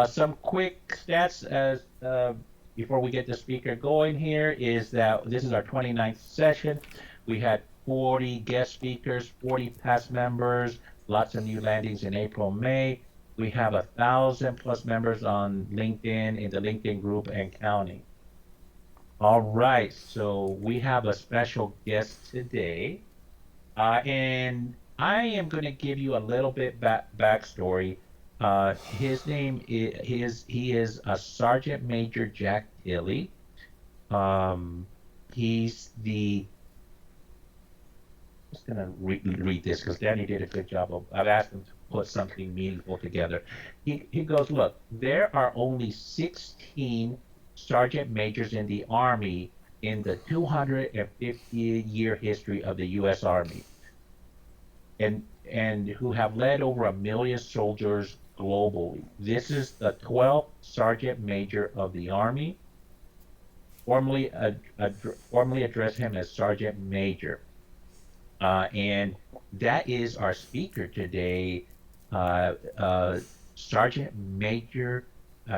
Some quick stats as before we get the speaker going here is that this is our 29th session. We had 40 guest speakers, 40 past members, lots of new landings in April, May. We have 1,000 plus members on LinkedIn in the LinkedIn group and counting. All right, so we have a special guest today, and I am going to give you a little bit backstory. His name is he is a Sergeant Major Jack Tilley. Um, he's the just gonna read this because Danny did a good job of. I've asked him to put something meaningful together. He goes, look, there are only 16 sergeant majors in the Army in the 250-year history of the U.S. Army, and who have led over 1 million soldiers globally. This is the 12th sergeant major of the Army. Formally address him as sergeant major. And that is our speaker today, uh, uh, Sergeant Major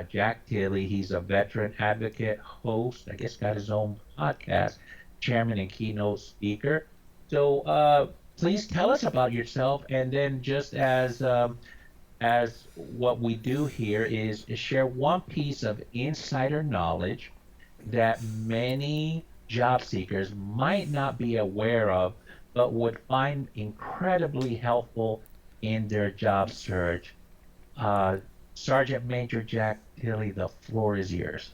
Jack Tilley. He's a veteran advocate, host, I guess got his own podcast, chairman and keynote speaker. So please tell us about yourself, and then just as what we do here is share one piece of insider knowledge that many job seekers might not be aware of, but would find incredibly helpful in their job search. Uh, Sergeant Major Jack Tilley, the floor is yours.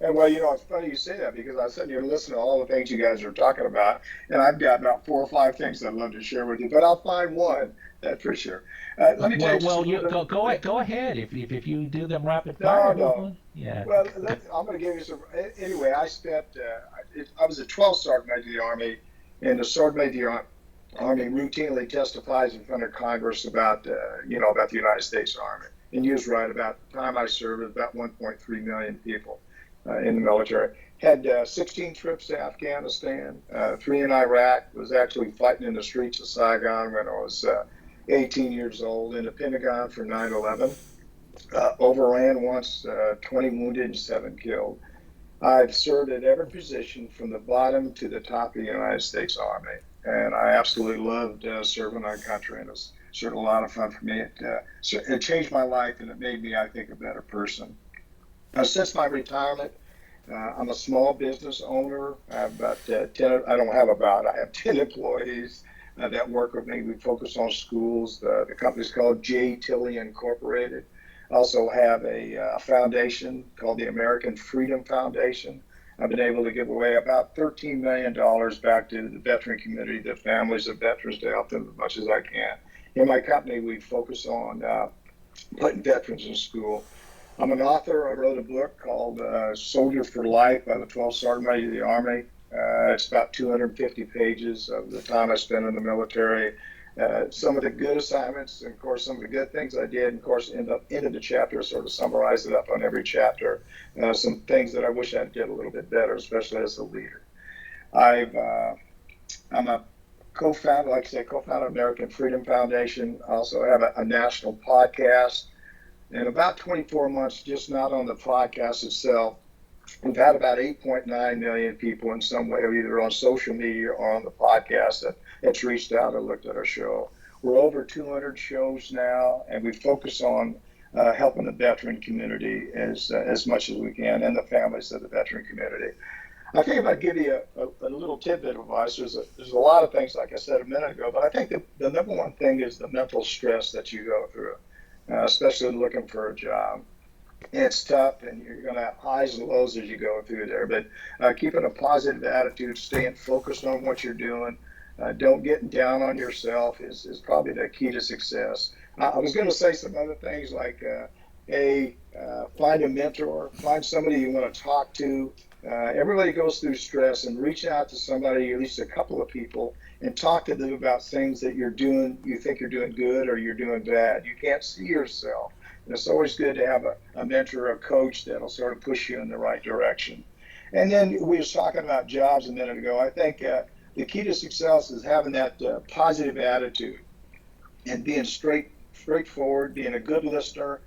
And well, it's funny you say that because I was sitting here listening to all the things you guys are talking about, and I've got about 4 or 5 things I'd love to share with you, but I'll find one, that's for sure. Let me tell you just a Well, little you bit. go ahead. If you do them rapid No, fire, no. yeah. Well, I'm going to give you some. Anyway, I spent. I was a 12 sergeant major of the Army, and the sergeant major of the Army routinely testifies in front of Congress about, about the United States Army. And you was right about the time I served, about 1.3 million people in the military. Had 16 trips to Afghanistan, 3 in Iraq. Was actually fighting in the streets of Saigon when I was 18 years old. In the Pentagon for 9/11. Overran once, 20 wounded and 7 killed. I've served at every position from the bottom to the top of the United States Army, and I absolutely loved serving our country, and it was certainly a lot of fun for me. It changed my life, and it made me, I think, a better person. Since my retirement, I'm a small business owner. I have about 10. I don't have about. I have 10 employees that work with me. We focus on schools. The company's called J. Tilley Incorporated. I also have a foundation called the American Freedom Foundation. I've been able to give away about $13 million back to the veteran community, the families of veterans, to help them as much as I can. In my company, we focus on putting veterans in school. I'm an author. I wrote a book called Soldier for Life by the 12th Sergeant Major of the Army. It's about 250 pages of the time I spent in the military. Some of the good assignments, and of course, some of the good things I did, and of course, end up into the chapter, sort of summarize it up on every chapter. Some things that I wish I did a little bit better, especially as a leader. I've I'm a co-founder, like I say, co-founder of American Freedom Foundation. I also have a national podcast. In about 24 months, just not on the podcast itself, we've had about 8.9 million people in some way, either on social media or on the podcast, that's reached out and looked at our show. We're over 200 shows now, and we focus on helping the veteran community as much as we can, and the families of the veteran community. I think if I give you a little tidbit of advice, there's a lot of things, like I said a minute ago, but I think the number one thing is the mental stress that you go through, especially looking for a job. It's tough, and you're going to have highs and lows as you go through there, but keeping a positive attitude, staying focused on what you're doing, don't get down on yourself is probably the key to success. I was going to say some other things like, find a mentor, find somebody you want to talk to. Everybody goes through stress, and reach out to somebody, at least a couple of people, and talk to them about things that you're doing, you think you're doing good or you're doing bad. You can't see yourself. And it's always good to have a mentor or a coach that'll sort of push you in the right direction. And then we was talking about jobs a minute ago. I think the key to success is having that positive attitude and being straightforward, being a good listener,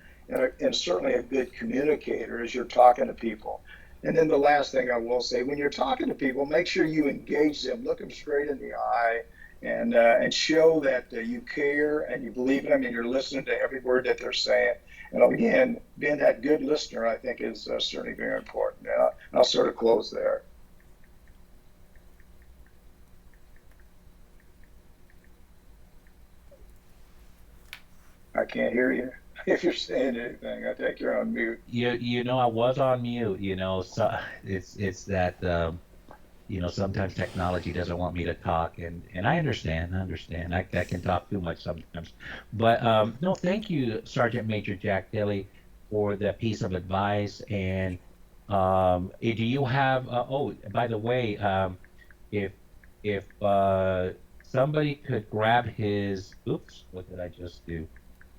and certainly a good communicator as you're talking to people. And then the last thing I will say, when you're talking to people, make sure you engage them, look them straight in the eye, and show that you care and you believe in them and you're listening to every word that they're saying. And again, being that good listener, I think, is certainly very important. I'll sort of close there. I can't hear you if you're saying anything. I think you're on mute. You know, I was on mute, you know, so it's that you know, sometimes technology doesn't want me to talk, and I understand. I can talk too much sometimes. But no, thank you, Sergeant Major Jack Tilley, for the piece of advice. And do you have? Oh, by the way, if if somebody could grab his, oops, what did I just do?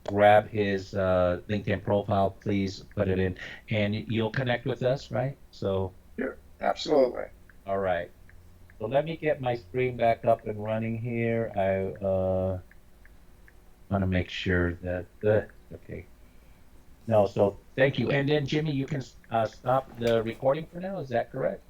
Grab his LinkedIn profile, please put it in, and you'll connect with us, right? So, Sure, absolutely. all right. So let me get my screen back up and running here. I want to make sure that the, okay. No, so thank you. And then Jimmy, you can stop the recording for now. Is that correct?